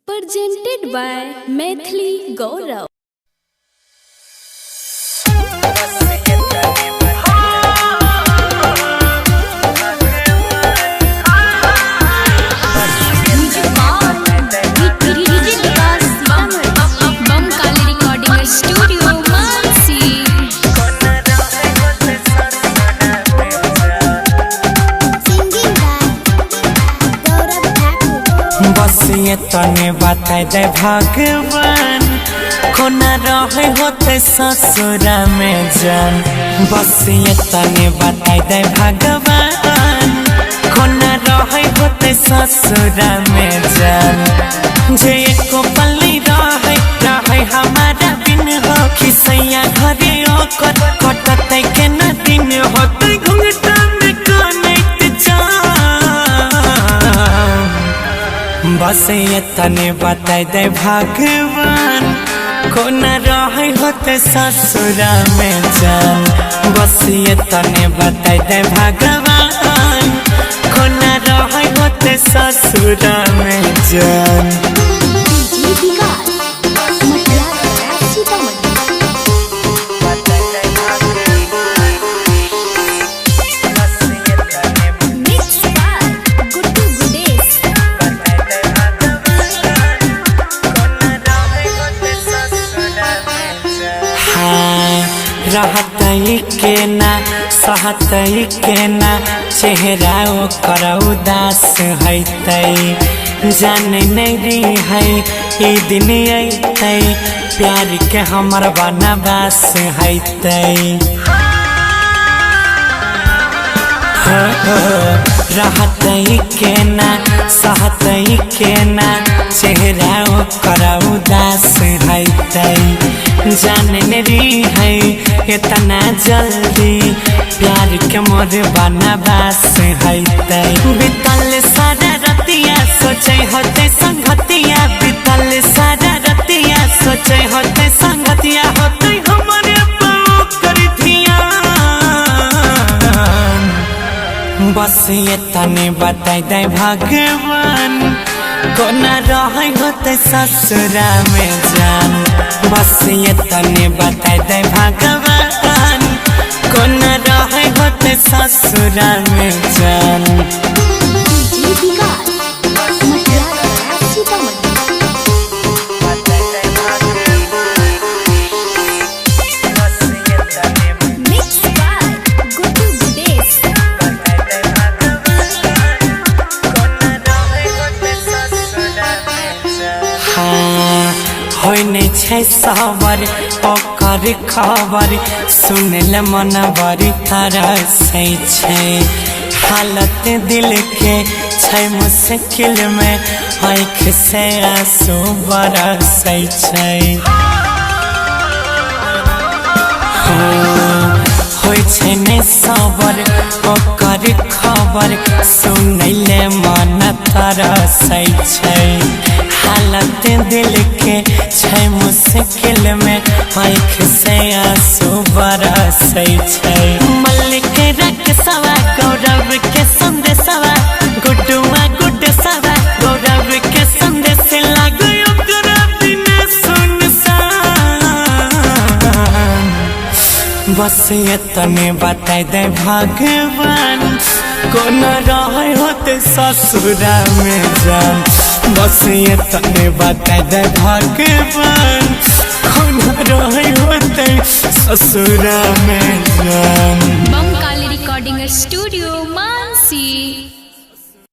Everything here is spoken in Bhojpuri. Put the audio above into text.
Presented by Maithili Gaurav. तने बता दे भगवान कोना रहे होते ससुरा में जान। बस ये तने बता दे भगवान कोना रहे होते ससुरा में जान। जे एको पल्ली रहे हमारा बिन हो खिसैया घरे ओकर कटते के न दिन होते घुंघटा में कनेक्ट जान। बस ये तने बता दे भगवान कोना रहे होते ससुरा में जान। बस ये तने बता दे भगवान कोना रहे होते ससुरा में जान। रहतई के ना सहतई के ना चेहरा ओकर उदास हैतई जाने नहीं रही है ई दिन अतई प्यार के हमर बनवास हैतई। रहतई के ना सहतई के ना चेहरा ओकर उदास हैतई जाने नहीं है इतना जल्दी प्यार के मोर बनवास हैतई। बीतल सारा रतिया सोचे होते संगतिया बीतल सारा रतिया सोचे होते संगतिया होते हमारे पाँव कर दिया। बस ये तने बता दे भगवान कोना रहे होते ससुरा में जान। बस ये तने बता दे भगवान कोना रहे होते ससुरा में जान। छै सबर ओकर खबर सुनल मन बड़ी तरसै छै। हालत दिल के छै मुश्किल में आँख से आंसू बरसै छै। होइ छै ने सबर ओकर खबर सुनल मन तरसै छै। हालत दिल के छै मुश्किल में आँख से आंसू बरसै छै। मल्लिक रख सवा गौरव के संदेशवा गुड्डुआ गुड्ड सवा गौरव के संदेश लागो ओकरा बिना सुनसान। बस ये तने बता दे भगवान कोना रहे होते ससुरा में जान। बस ये तने बता दे भगवान कोना रहे होते ससुरा में जान। Bankali recording studio Mansi.